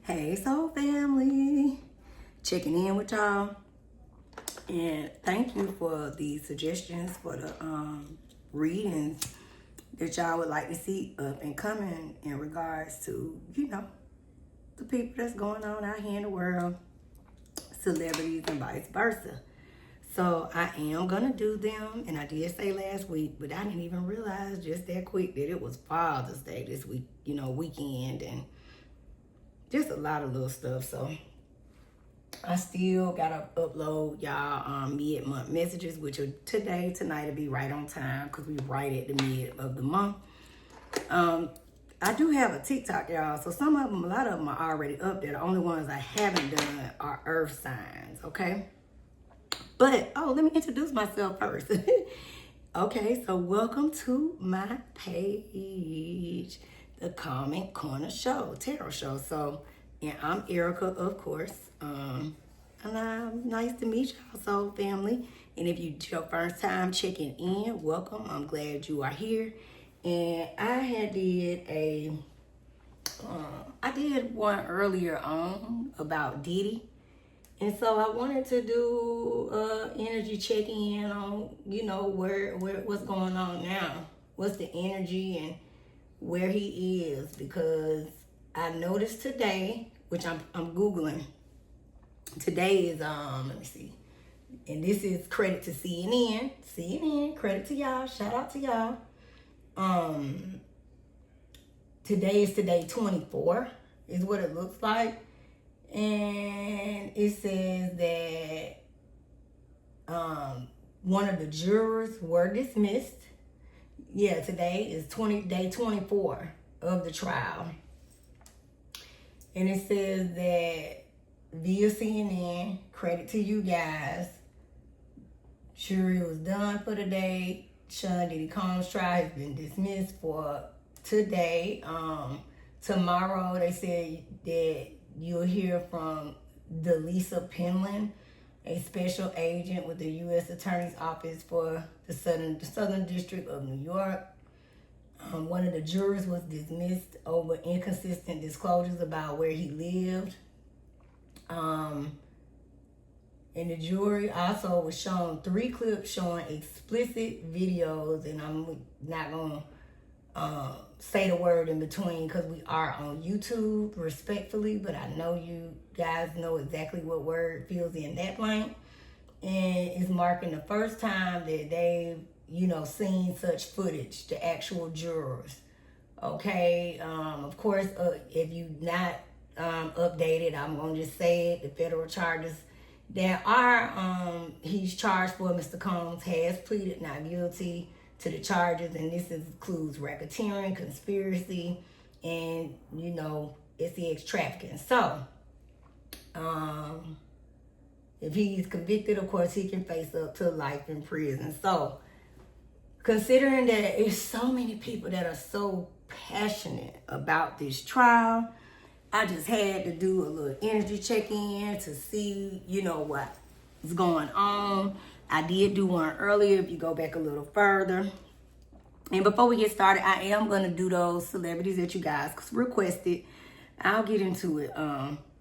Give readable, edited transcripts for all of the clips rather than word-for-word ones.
Hey, soul family, checking in with y'all, and thank you for the suggestions for the readings that y'all would like to see up and coming in regards to, the people that's going on out here in the world, celebrities and vice versa. So I am gonna do them, and I did say last week, but I didn't even realize just that quick that it was Father's Day this week, weekend, and just a lot of little stuff. So I still gotta upload y'all mid-month messages, which are tonight will be right on time because we right at the mid of the month. I do have a TikTok, y'all. So a lot of them are already up there. The only ones I haven't done are earth signs, okay? But, let me introduce myself first. Okay, so welcome to my page, the Comment Corner Show, Tarot Show. So, and I'm Erica, of course. And nice to meet y'all, soul family. And if it's your first time checking in, welcome. I'm glad you are here. And I did one earlier on about Diddy. And so I wanted to do energy check-in on, what's going on now. What's the energy and where he is. Because I noticed today, which I'm Googling. Today is, let me see. And this is credit to CNN. CNN, credit to y'all. Shout out to y'all. Today is today 24 is what it looks like. And it says that one of the jurors were dismissed. Yeah, today is day 24 of the trial. And it says that via CNN, credit to you guys, jury was done for the day. Sean Diddy Combs' trial has been dismissed for today. Tomorrow they said that you'll hear from Delisa Penland, a special agent with the U.S. Attorney's Office for the Southern District of New York. One of the jurors was dismissed over inconsistent disclosures about where he lived. And the jury also was shown 3 clips showing explicit videos, and I'm not going to say the word in between because we are on YouTube, respectfully, but I know you guys know exactly what word fills in that blank. And it's marking the first time that they've, seen such footage, the actual jurors. Okay, of course, if you not updated, I'm going to just say it, the federal charges that are, he's charged for, Mr. Combs has pleaded not guilty to the charges, and this includes racketeering, conspiracy, and, sex trafficking. So, if he's convicted, of course, he can face up to life in prison. So, considering that there's so many people that are so passionate about this trial, I just had to do a little energy check-in to see, what's going on. I did do one earlier if you go back a little further. And before we get started, I am going to do those celebrities that you guys requested. I'll get into it.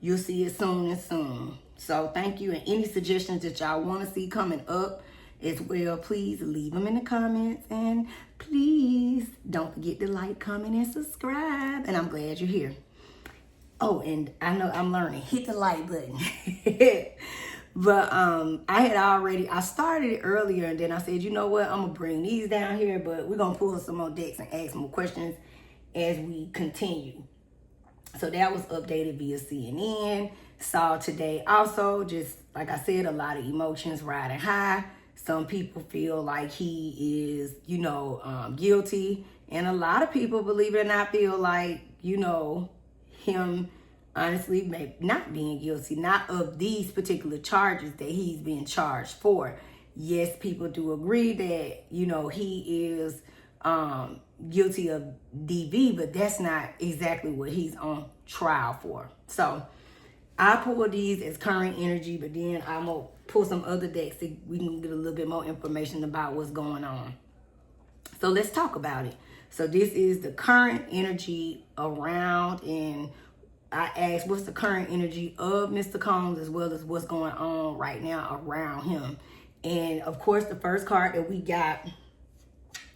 You'll see it soon and soon. So thank you. And any suggestions that y'all want to see coming up as well, please leave them in the comments. And please don't forget to like, comment, and subscribe. And I'm glad you're here. Oh, and I know I'm learning. Hit the like button. But I started it earlier, and then I said, you know what, I'm going to bring these down here, but we're going to pull some more decks and ask more questions as we continue. So that was updated via CNN. Saw today also, just like I said, a lot of emotions riding high. Some people feel like he is, guilty. And a lot of people, believe it or not, feel like, him honestly maybe not being guilty, not of these particular charges that he's being charged for. Yes, people do agree that, he is guilty of DV, but that's not exactly what he's on trial for. So I pull these as current energy, but then I'm going to pull some other decks so we can get a little bit more information about what's going on. So let's talk about it. So this is the current energy around and I asked what's the current energy of Mr. Combs as well as what's going on right now around him. And of course, the first card that we got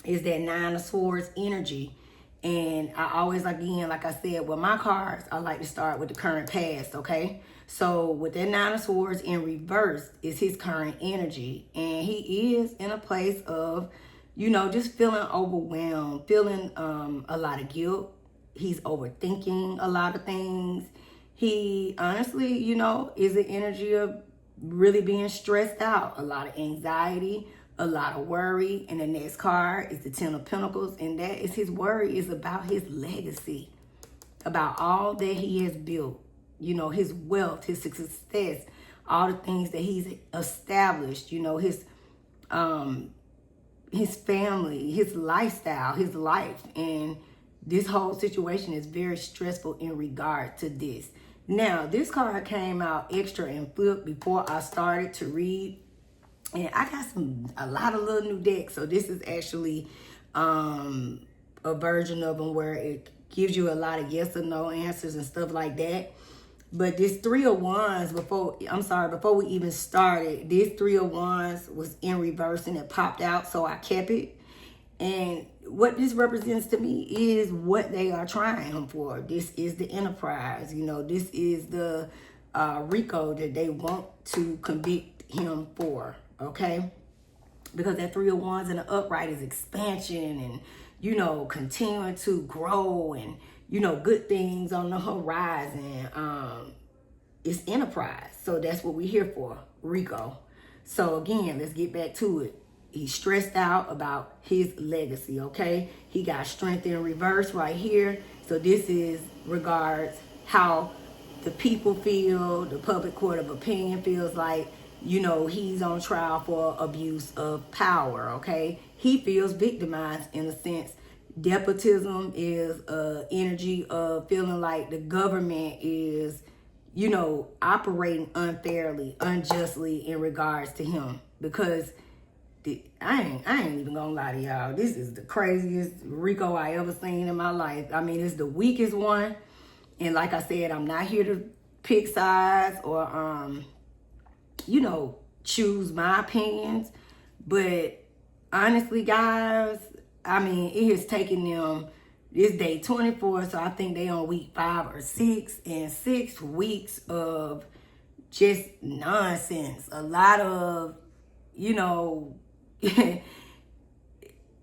is that Nine of Swords energy. And I always, again, like I said, with my cards, I like to start with the current past, okay? So with that Nine of Swords in reverse is his current energy. And he is in a place of, you know, just feeling overwhelmed, feeling a lot of guilt. He's overthinking a lot of things. He honestly, you know, is an energy of really being stressed out, a lot of anxiety, a lot of worry. And the next card is the Ten of Pentacles, and that is his worry is about his legacy, about all that he has built, you know, his wealth, his success, all the things that he's established, you know, his family, his lifestyle, his life. And this whole situation is very stressful in regard to this. Now, this card came out extra and flipped before I started to read. And I got a lot of little new decks. So this is actually a version of them where it gives you a lot of yes or no answers and stuff like that. But this Three of Wands, before we even started, this Three of Wands was in reverse and it popped out. So I kept it. And what this represents to me is what they are trying him for. This is the Enterprise. You know, this is the RICO that they want to convict him for, okay? Because that Three of Wands in the upright is expansion and, you know, continuing to grow and, you know, good things on the horizon. It's Enterprise. So that's what we're here for, RICO. So again, let's get back to it. He's stressed out about his legacy, okay? He got Strength in reverse right here. So this is regards how the people feel, the public court of opinion feels like, you know, he's on trial for abuse of power, okay? He feels victimized in a sense. Despotism is energy of feeling like the government is, you know, operating unfairly, unjustly in regards to him. Because I ain't even gonna lie to y'all. This is the craziest RICO I ever seen in my life. I mean, it's the weakest one. And like I said, I'm not here to pick sides or, you know, choose my opinions. But honestly, guys, I mean, it has taken them, this day 24, so I think they on week 5 or 6, and 6 weeks of just nonsense. A lot of, you know,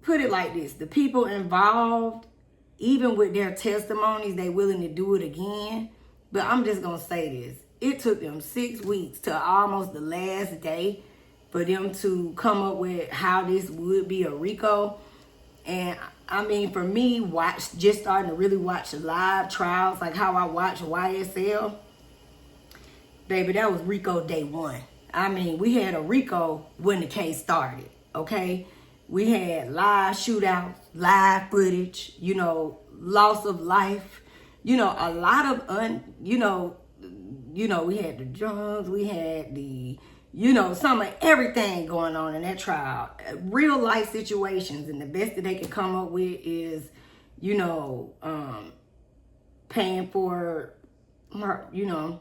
put it like this, the people involved, even with their testimonies, they willing to do it again. But I'm just gonna say this, it took them 6 weeks to almost the last day for them to come up with how this would be a RICO. And I mean, for me, just starting to really watch live trials, like how I watch YSL, baby, that was RICO day 1. I mean, we had a RICO when the case started, okay? We had live shootouts, live footage, you know, loss of life, you know, a lot of, you know, we had the drugs, we had the, you know, some of everything going on in that trial. Real life situations, and the best that they can come up with is, you know, paying for, you know,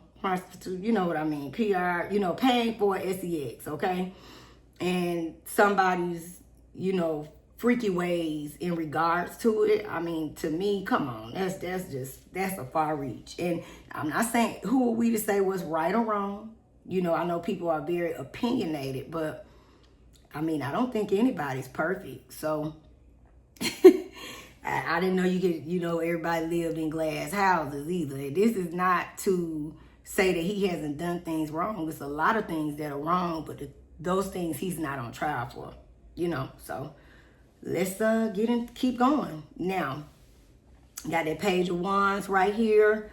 you know what I mean, PR, you know, paying for SEX, okay? And somebody's, you know, freaky ways in regards to it. I mean, to me, come on, that's a far reach. And I'm not saying, who are we to say what's right or wrong? You know, I know people are very opinionated, but I mean, I don't think anybody's perfect. So I didn't know you could, you know, everybody lived in glass houses either. This is not to say that he hasn't done things wrong. There's a lot of things that are wrong, but those things he's not on trial for, you know. So let's keep going. Now, got that Page of Wands right here.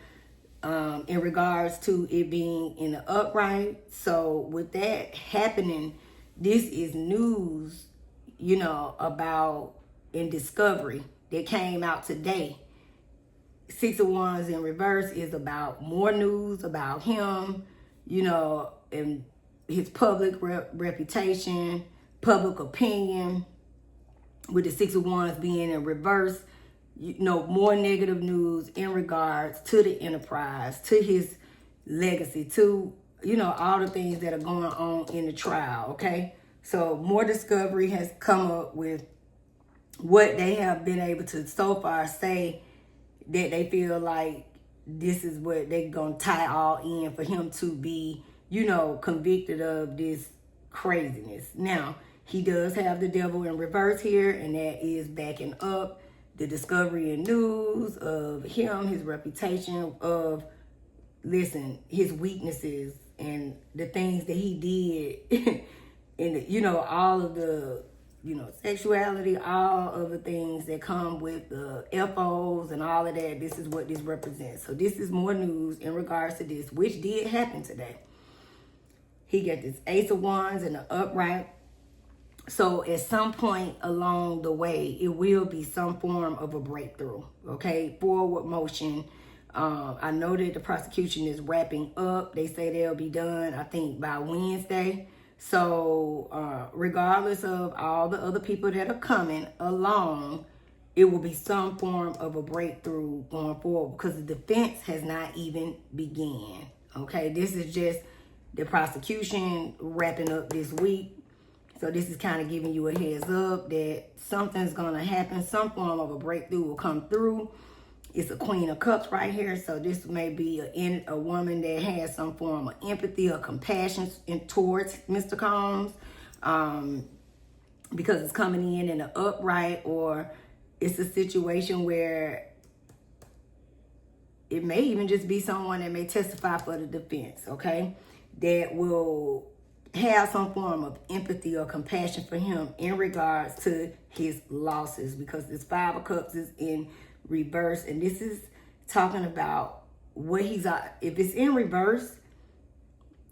In regards to it being in the upright. So with that happening, this is news, you know, about in discovery that came out today. 6 of Wands in reverse is about more news about him, you know, and his public reputation, public opinion. With the 6 of Wands being in reverse, more negative news in regards to the enterprise, to his legacy, to, all the things that are going on in the trial, okay? So more discovery has come up with what they have been able to so far say that they feel like this is what they're going to tie all in for him to be, convicted of this craziness. Now, he does have the devil in reverse here, and that is backing up the discovery and news of him, his reputation, of, his weaknesses and the things that he did, and, all of the, sexuality, all of the things that come with the FOs and all of that. This is what this represents. So this is more news in regards to this, which did happen today. He got this Ace of Wands and the upright. So at some point along the way, it will be some form of a breakthrough, okay? Forward motion. I know that the prosecution is wrapping up. They say they'll be done, I think, by Wednesday. So regardless of all the other people that are coming along, it will be some form of a breakthrough going forward, because the defense has not even began, okay? This is just the prosecution wrapping up this week. So this is kind of giving you a heads up that something's going to happen. Some form of a breakthrough will come through. It's a Queen of Cups right here. So this may be a woman that has some form of empathy or compassion towards Mr. Combs, because it's coming in the upright, or it's a situation where it may even just be someone that may testify for the defense, okay, that will have some form of empathy or compassion for him in regards to his losses, because this Five of Cups is in reverse, and this is talking about what he's, if it's in reverse,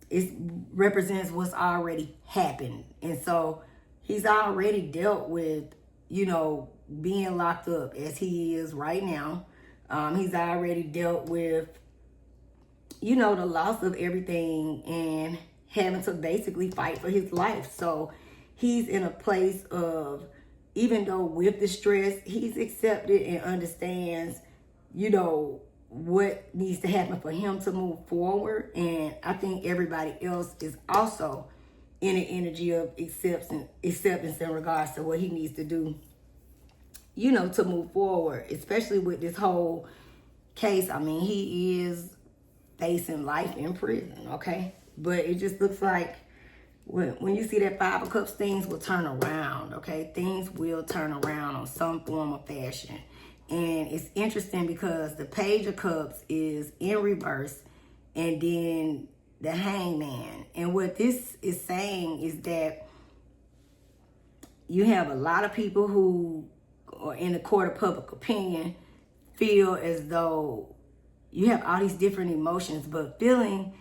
it represents what's already happened. And so he's already dealt with, being locked up as he is right now. He's already dealt with, the loss of everything and having to basically fight for his life. So he's in a place of, even though with the stress, he's accepted and understands, what needs to happen for him to move forward. And I think everybody else is also in an energy of acceptance in regards to what he needs to do, to move forward, especially with this whole case. I mean, he is facing life in prison, okay? But it just looks like when you see that Five of Cups, things will turn around, okay? Things will turn around on some form of fashion. And it's interesting because the Page of Cups is in reverse, and then the Hangman. And what this is saying is that you have a lot of people who are in the court of public opinion feel as though you have all these different emotions, but feeling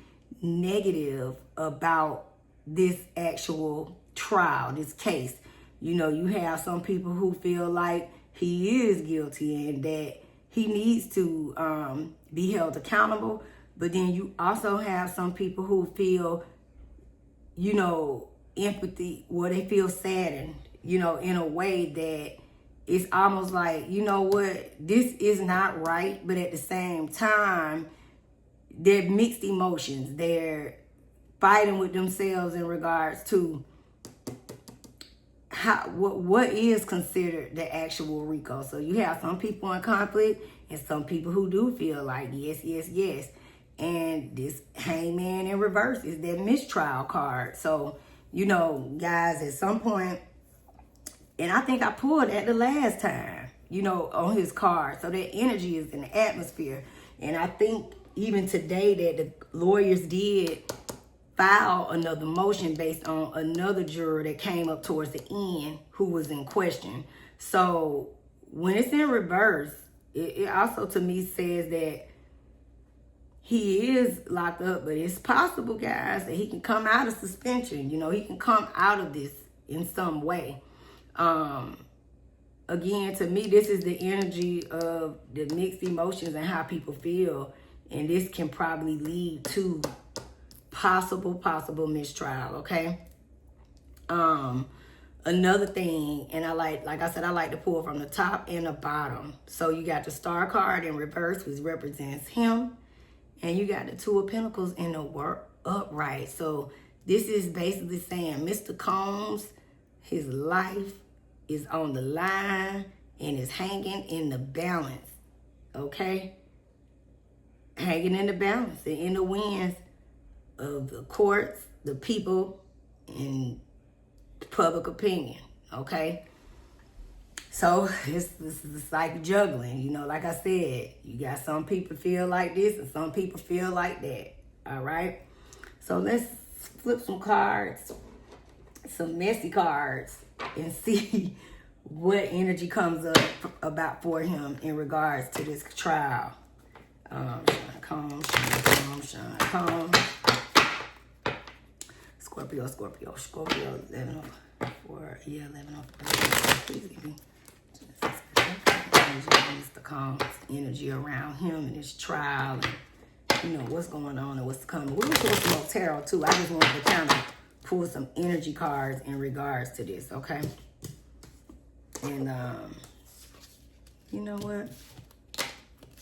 negative about this actual trial, this case. You have some people who feel like he is guilty and that he needs to be held accountable. But then you also have some people who feel, empathy, where they feel saddened, in a way that it's almost like, what, this is not right. But at the same time, they're mixed emotions. They're fighting with themselves in regards to what is considered the actual RICO. So you have some people in conflict and some people who do feel like yes, yes, yes. And this Hangman in reverse is that mistrial card. So, guys, at some point, and I think I pulled that the last time, on his card. So that energy is in the atmosphere. And I think even today that the lawyers did file another motion based on another juror that came up towards the end who was in question. So when it's in reverse, it also to me says that he is locked up, but it's possible, guys, that he can come out of suspension. He can come out of this in some way. Again, to me, this is the energy of the mixed emotions and how people feel. And this can probably lead to possible mistrial, okay? Another thing, and like I said, I like to pull from the top and the bottom. So you got the Star card in reverse, which represents him. And you got the Two of Pentacles in the work upright. So this is basically saying Mr. Combs, his life is on the line and is hanging in the balance. Okay? Hanging in the balance and in the winds of the courts, the people, and public opinion. Okay? So this is like juggling, you know, like I said, you got some people feel like this and some people feel like that. All right. So let's flip some cards, some messy cards, and see what energy comes up about for him in regards to this trial. Calm. Scorpio, 11 4, 11 please give me the calm energy around him and his trial, and you know what's going on and what's coming. We're gonna pull some more tarot too. I just wanted to kind of pull some energy cards in regards to this, okay? And you know what?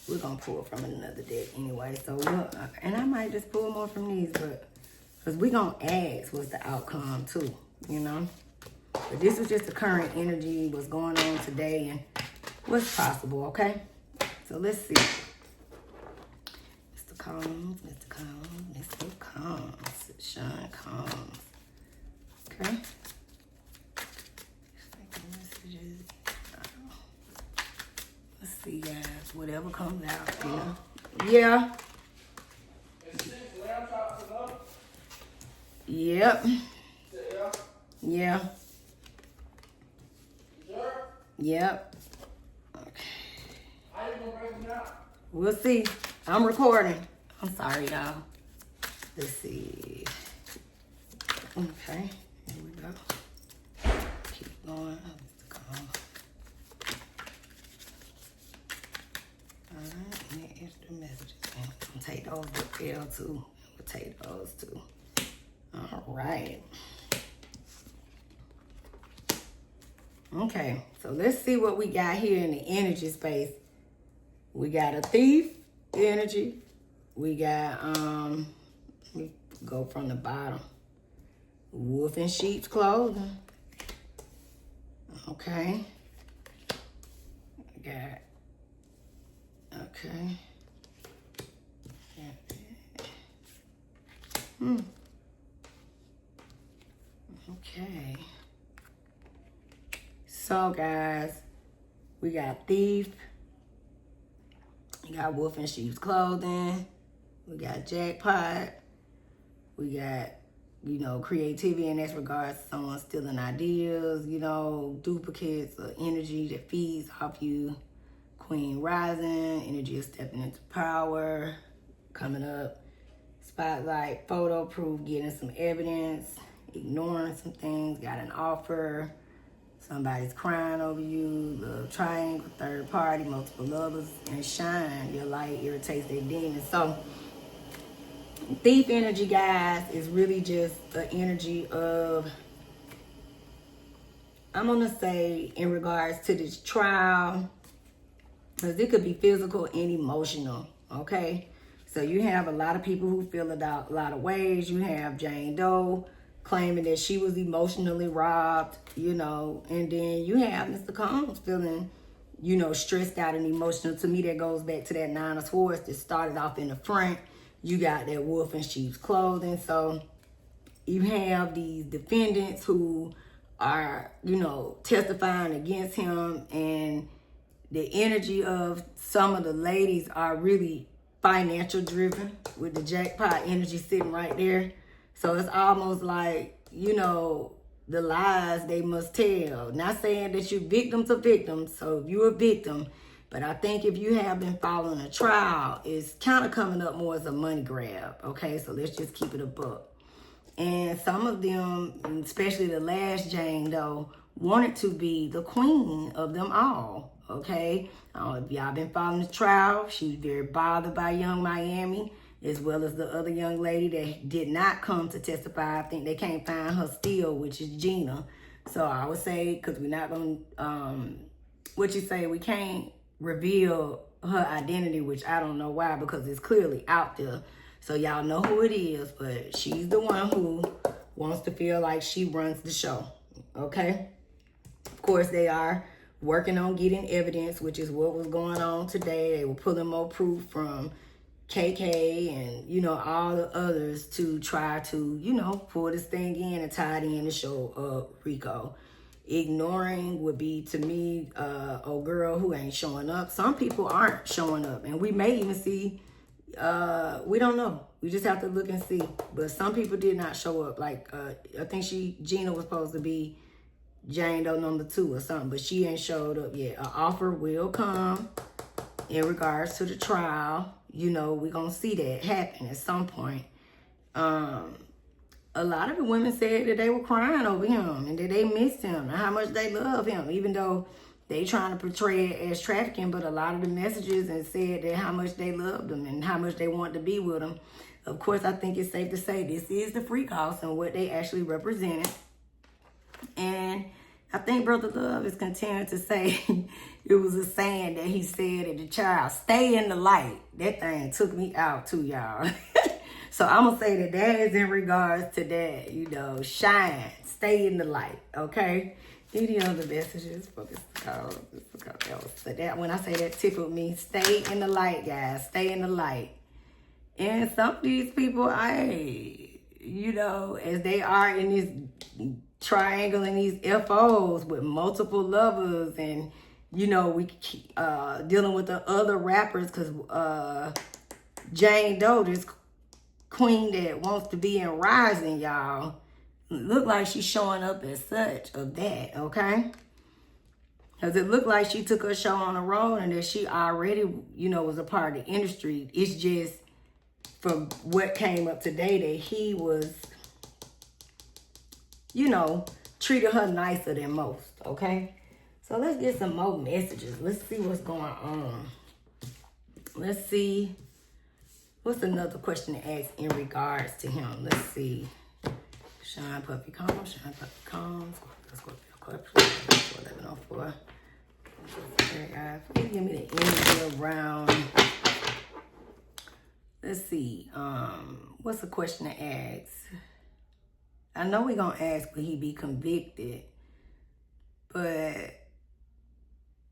We're gonna pull from another deck anyway. So and I might just pull more from these, but because we're gonna ask what's the outcome too, you know? But this is just the current energy, what's going on today, and what's possible, okay? So let's see. Mr. Combs, Sean Combs. Okay. Let's see, guys. Whatever comes out, you know? Yeah. Yep. Yeah. Yep. Okay. We'll see. I'm recording. I'm sorry, y'all. Let's see. Okay. Here we go. Keep going. Alright, and here's the messages. We'll take those to L2. We'll take those too. Alright. Okay, so let's see what we got here in the energy space. We got a thief energy. We got, let me go from the bottom. Wolf in sheep's clothing. Okay. Got, okay. Okay. So, guys, we got thief. We got wolf in sheep's clothing. We got jackpot. We got, you know, creativity in this regards to someone stealing ideas, you know, duplicates of energy that feeds off you. Queen rising, energy of stepping into power, coming up. Spotlight, photo proof, getting some evidence, ignoring some things, got an offer. Somebody's crying over you, the triangle, third party, multiple lovers, and shine. Your light irritates their demons. So, thief energy, guys, is really just the energy of, I'm going to say, in regards to this trial, because it could be physical and emotional, okay? So you have a lot of people who feel it out a lot of ways. You have Jane Doe claiming that she was emotionally robbed, you know, and then you have Mr. Combs feeling, you know, stressed out and emotional. To me, that goes back to that Nine of Swords that started off in the front. You got that wolf in sheep's clothing. So you have these defendants who are, you know, testifying against him, and the energy of some of the ladies are really financial driven with the jackpot energy sitting right there. So it's almost like, you know, the lies they must tell. Not saying that you're victims of victims. So if you're a victim, but I think if you have been following a trial, it's kind of coming up more as a money grab. Okay, so let's just keep it a buck. And some of them, especially the last Jane Doe, wanted to be the queen of them all. Okay, if y'all been following the trial, she was very bothered by Young Miami, as well as the other young lady that did not come to testify. I think they can't find her still, which is Gina. So I would say, because we're not going to, what you say, we can't reveal her identity, which I don't know why, because it's clearly out there. So y'all know who it is, but she's the one who wants to feel like she runs the show, okay? Of course, they are working on getting evidence, which is what was going on today. They were pulling more proof from KK and, you know, all the others to try to, you know, pull this thing in and tie it in to show Rico. Ignoring would be, to me, a girl who ain't showing up. Some people aren't showing up, and we may even see, we don't know. We just have to look and see. But some people did not show up. Like, I think Gina was supposed to be Jane Doe number 2 or something, but she ain't showed up yet. An offer will come in regards to the trial. You know, we're going to see that happen at some point. A lot of the women said that they were crying over him and that they missed him and how much they love him, even though they trying to portray it as trafficking. But a lot of the messages and said that how much they loved him and how much they want to be with him. Of course, I think it's safe to say this is the freak house and what they actually represented. And I think Brother Love is continuing to say it was a saying that he said at the trial, stay in the light. That thing took me out too, y'all. So I'm going to say that is in regards to that, you know, shine, stay in the light, okay? Any other messages for this call? So that, when I say that tickled me, stay in the light, guys, stay in the light. And some of these people, you know, as they are in this triangle and these FOs with multiple lovers, and, you know, we dealing with the other rappers, because Jane Doe, this queen that wants to be in Rising, y'all, look like she's showing up as such of that, okay? Because it looked like she took her show on the road and that she already, you know, was a part of the industry. It's just from what came up today that he was, you know, treated her nicer than most, okay? So let's get some more messages. Let's see what's going on. Let's see. What's another question to ask in regards to him? Let's see. Shine Puppy Calm, Shine Puppy Calm. Scorpio, 1104. Please give me the energy around. Let's see. What's a question to ask? I know we're going to ask, will he be convicted? But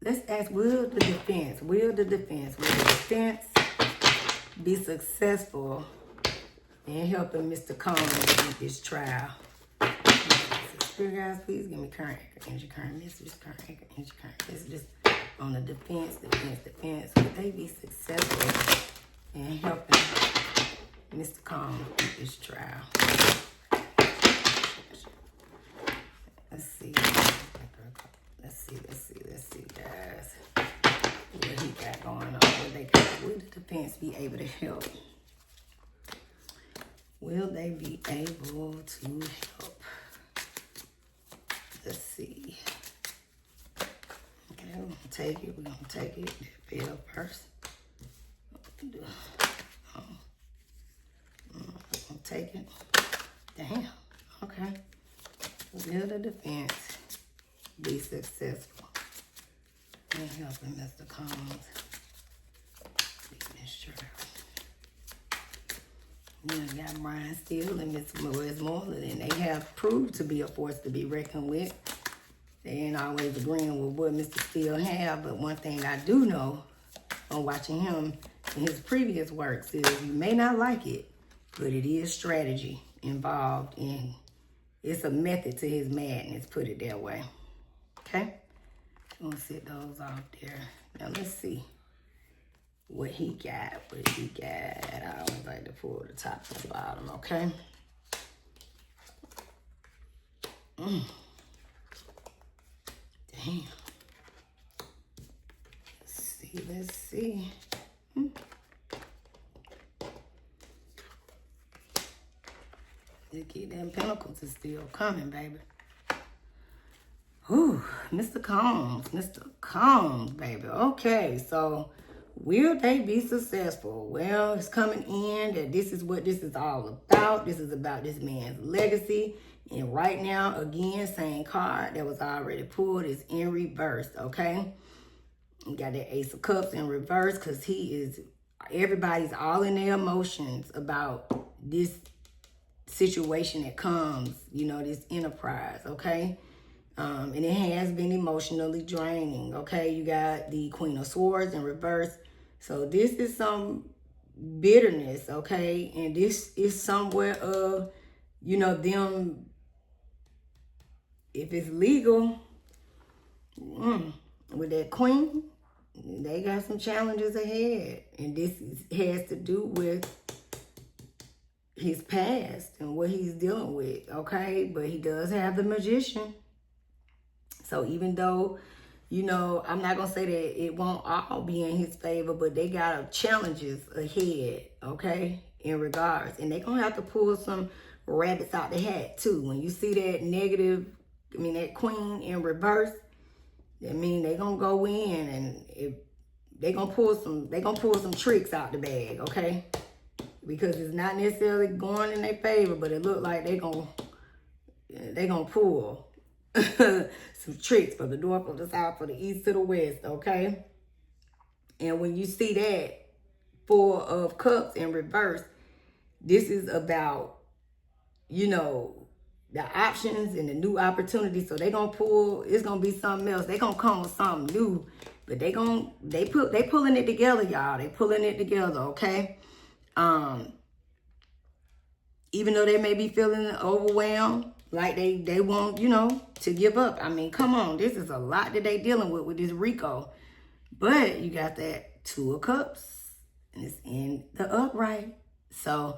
let's ask, will the defense be successful in helping Mr. Combs with this trial? Spirit guys, please give me current energy, current messages, current energy, current messages on the defense. Will they be successful in helping Mr. Combs with this trial? Let's see, guys. What he got going on? Will the defense be able to help? Will they be able to help? Let's see. Okay, we're going to take it. We're going to take it. Bill first. I'm going to take it. Damn. Okay. Will the defense be successful in helping Mr. Combs beat this trial? You got Brian Steele and Miss Westmoreland, and they have proved to be a force to be reckoned with. They ain't always agreeing with what Mr. Steele have, but one thing I do know on watching him in his previous works is you may not like it, but it is strategy involved in. It's a method to his madness, put it that way. Okay? I'm gonna set those off there. Now let's see what he got. I always like to pull the top to the bottom, okay? Damn. Let's see. Let's keep them pentacles is still coming, baby. Whew, Mr. Combs, baby. Okay, so Will they be successful? Well, it's coming in that this is what this is all about. This is about this man's legacy. And right now, again, same card that was already pulled is in reverse, okay? You got that Ace of Cups in reverse because everybody's all in their emotions about this situation that comes, this enterprise, okay? And it has been emotionally draining, okay? You got the Queen of Swords in reverse. So this is some bitterness, okay? And this is somewhere of, them, if it's legal, with that queen, they got some challenges ahead. And this has to do with his past and what he's dealing with, okay? But he does have the Magician. So even though, I'm not going to say that it won't all be in his favor, but they got challenges ahead, okay, in regards. And they're going to have to pull some rabbits out the hat, too. When you see that that queen in reverse, that means they're going to go in and they're going to pull some tricks out the bag, okay? Because it's not necessarily going in their favor, but it look like they're going to pull some tricks for the north, for the south, for the east, to the west, okay? And when you see that Four of Cups in reverse, this is about, the options and the new opportunities. So they gonna pull, it's gonna be something else. They gonna come with something new, but they pulling it together, y'all. They pulling it together, okay? Even though they may be feeling overwhelmed, like they want, to give up. I mean, come on, this is a lot that they dealing with this Rico. But you got that Two of Cups, and it's in the upright. So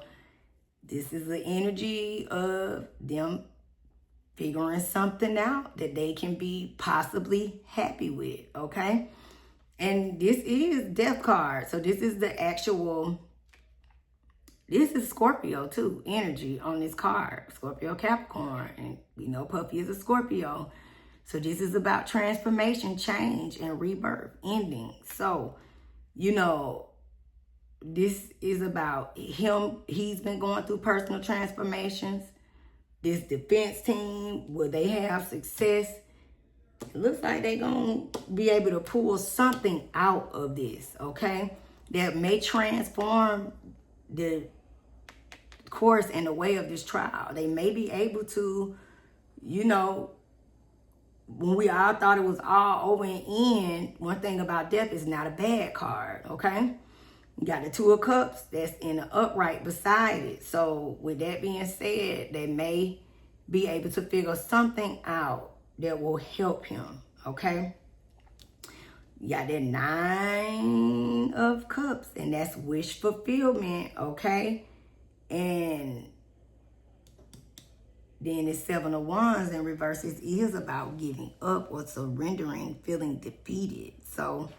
this is the energy of them figuring something out that they can be possibly happy with, okay? And this is Death card. So this is the actual, this is Scorpio too, energy on this card. Scorpio, Capricorn, and Puppy is a Scorpio. So this is about transformation, change, and rebirth, ending. So, this is about him. He's been going through personal transformations. This defense team, will they have success? It looks like they're going to be able to pull something out of this, okay? That may transform the course and the way of this trial. They may be able to, when we all thought it was all over and in, one thing about death is not a bad card, okay? You got the Two of Cups that's in the upright beside it. So with that being said, they may be able to figure something out that will help him, okay? You got that Nine of Cups, and that's wish fulfillment, okay? And then the Seven of Wands in reverse is about giving up or surrendering, feeling defeated. So,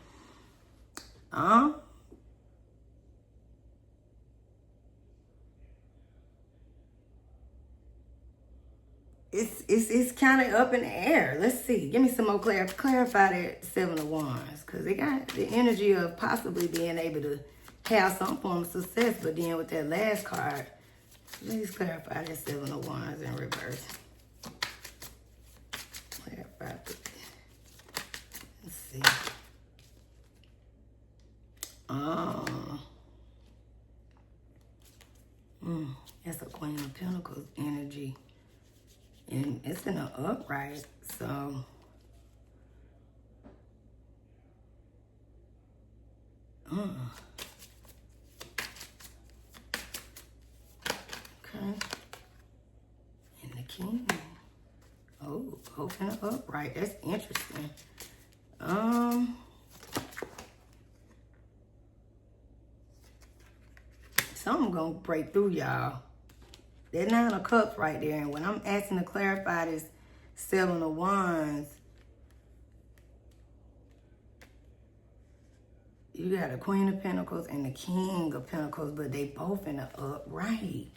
it's kind of up in the air. Let's see. Give me some more clarify that Seven of Wands, because they got the energy of possibly being able to have some form of success. But then with that last card, please clarify that Seven of Wands in reverse. Clarify it. Let's see. That's a Queen of Pentacles energy. And it's in an upright, so. Okay. And the King. Oh, both in an upright. That's interesting. Something gonna break through, y'all. That Nine of Cups right there. And when I'm asking to clarify this Seven of Wands, you got the Queen of Pentacles and the King of Pentacles, but they both in the upright.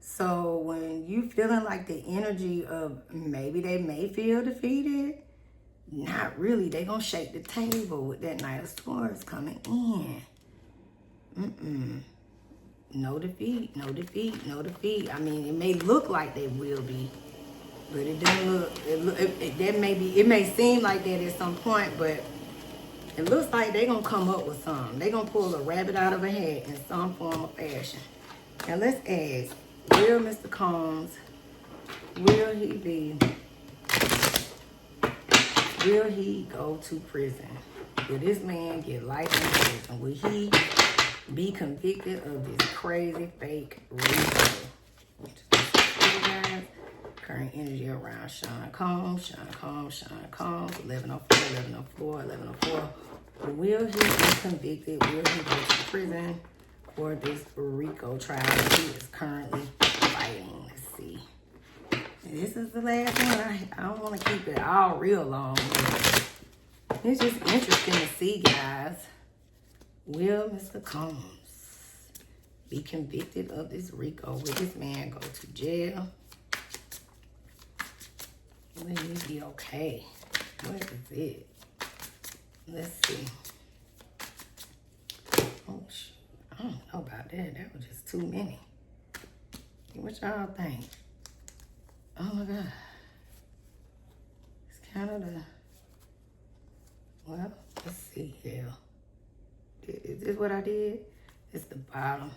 So when you feeling like the energy of maybe they may feel defeated, Not really. They gonna shake the table with that Knight of Swords coming in. No defeat, no defeat, no defeat. I mean, it may look like they will be, but it doesn't look. It may seem like that at some point, but it looks like they gonna come up with something. They gonna pull a rabbit out of a hat in some form or fashion. Now let's ask: will Mr. Combs? Will he be? Will he go to prison? Will this man get life in prison? Will he be convicted of this crazy fake reason? Current energy around Sean Combs, Sean Combs, Sean Combs, 1104, 1104, 1104. Will he be convicted? Will he go to prison for this RICO trial that he is currently fighting? Let's see. This is the last one. I don't want to keep it all real long. It's just interesting to see, guys. Will Mr. Combs be convicted of this RICO? Will this man go to jail? Will he be okay? What is it? Let's see. Oh, shoot. I don't know about that. That was just too many. What y'all think? Oh my God. It's kind of the, well, let's see here. Is this what I did? It's the bottom.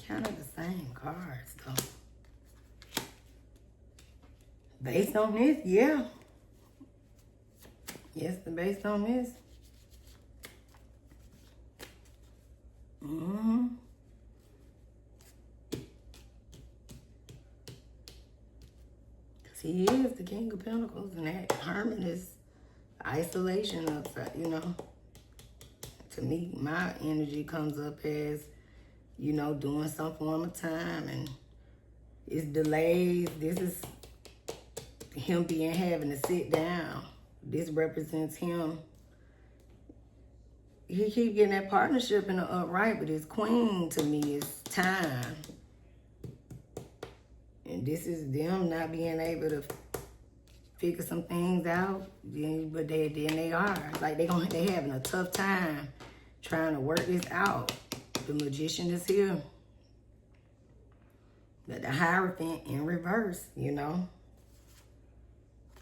Kind of the same cards though. Based on this, yeah. Yes, based on this. Because he is the King of Pentacles, and that Hermit is isolation of, you know. To me, my energy comes up as, you know, doing some form of time, and it's delays. This is him having to sit down. This represents him. He keep getting that partnership in the upright, but his queen to me is time. And this is them not being able to figure some things out, but then they are. Like they having a tough time trying to work this out. The Magician is here. But the Hierophant in reverse, you know.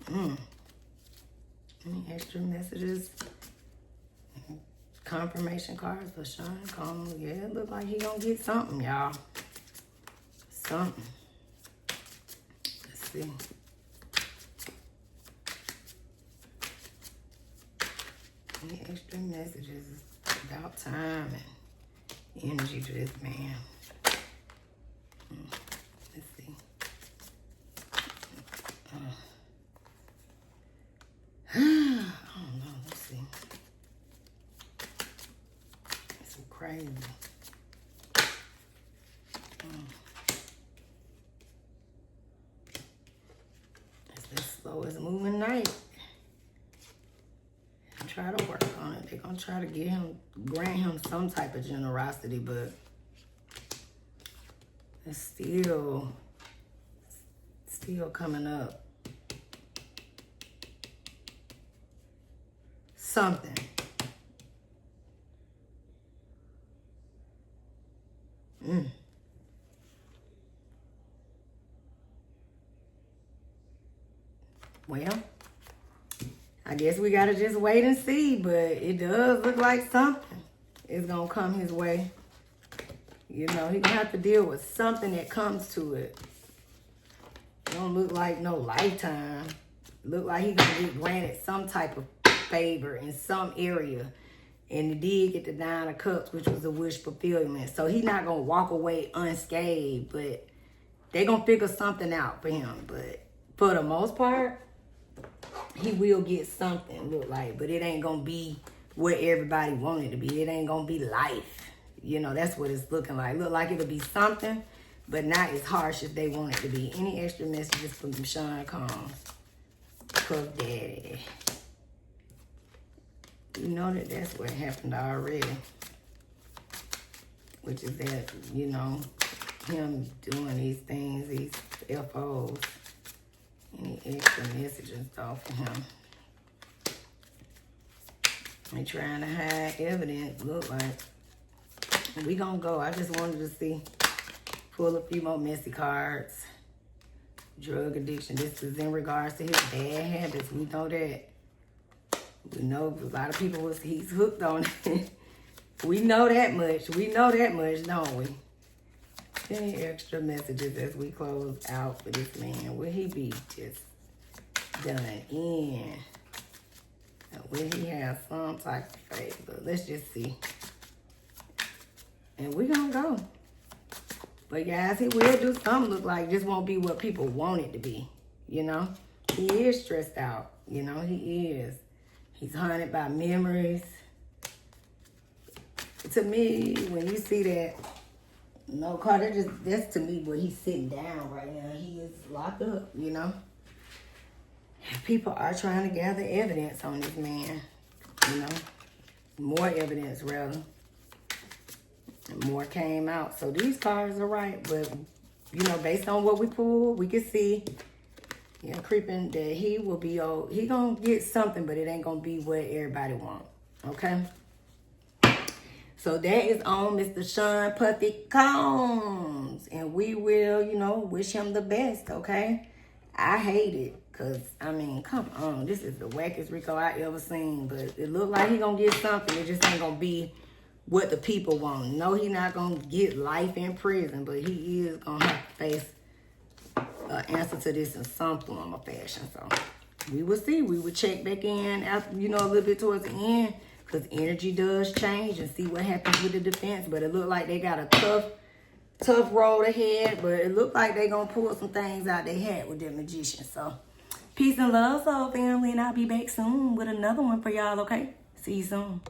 Any extra messages? Confirmation cards for Sean Combs. Yeah, it look like he gonna get something, y'all. Something. Let's see. Any extra messages about time and energy to this man? Let's see. I don't know. Let's see. It's so crazy. It's the slowest moving night. Try to work on it. They're gonna try to grant him some type of generosity, but it's still coming up. Something. Well, I guess we gotta just wait and see, but it does look like something is gonna come his way. You know, he gonna have to deal with something that comes to it. It don't look like no lifetime. Look like he gonna get granted some type of favor in some area. And he did get the 9 of Cups, which was a wish fulfillment. So he's not gonna walk away unscathed, but they gonna figure something out for him. But for the most part, he will get something, look like, but it ain't gonna be what everybody wanted to be. It ain't gonna be life. You know, that's what it's looking like. Look like it'll be something, but not as harsh as they want it to be. Any extra messages from Sean Combs? Puff Daddy. You know that's what happened already. which is that, you know, him doing these things, these FOs, any extra messages off of him. They trying to hide evidence, look like. We gonna go. I just wanted to see, pull a few more messy cards. Drug addiction. This is in regards to his bad habits. We know that. We know a lot of people he's hooked on it. We know that much. We know that much, don't we? Any extra messages as we close out for this man? Will he be just done in? Will he have some type of favor? Let's just see. And we're gonna go. But guys, he will do something look like just won't be what people want it to be. You know? He is stressed out. You know, he is. He's haunted by memories. To me, when you see that, no, Carter, that's to me where he's sitting down right now. He is locked up, you know? People are trying to gather evidence on this man, you know? More evidence, rather. And more came out. So these cards are right, but, you know, based on what we pulled, we can see, yeah, creeping that he will be, he gonna get something, but it ain't gonna be what everybody want, okay? So that is on Mr. Sean Puffy Combs. And we will, you know, wish him the best, okay? I hate it. Because, I mean, come on. This is the wackest Rico I ever seen. But it look like he going to get something. It just ain't going to be what the people want. No, he not going to get life in prison. But he is going to have to face an answer to this in some form or fashion. So, we will see. We will check back in after, you know, a little bit towards the end. Because energy does change and see what happens with the defense. But it looked like they got a tough road ahead. But it looked like they going to pull some things out they had with their magician. So, peace and love, soul family. And I'll be back soon with another one for y'all, okay? See you soon.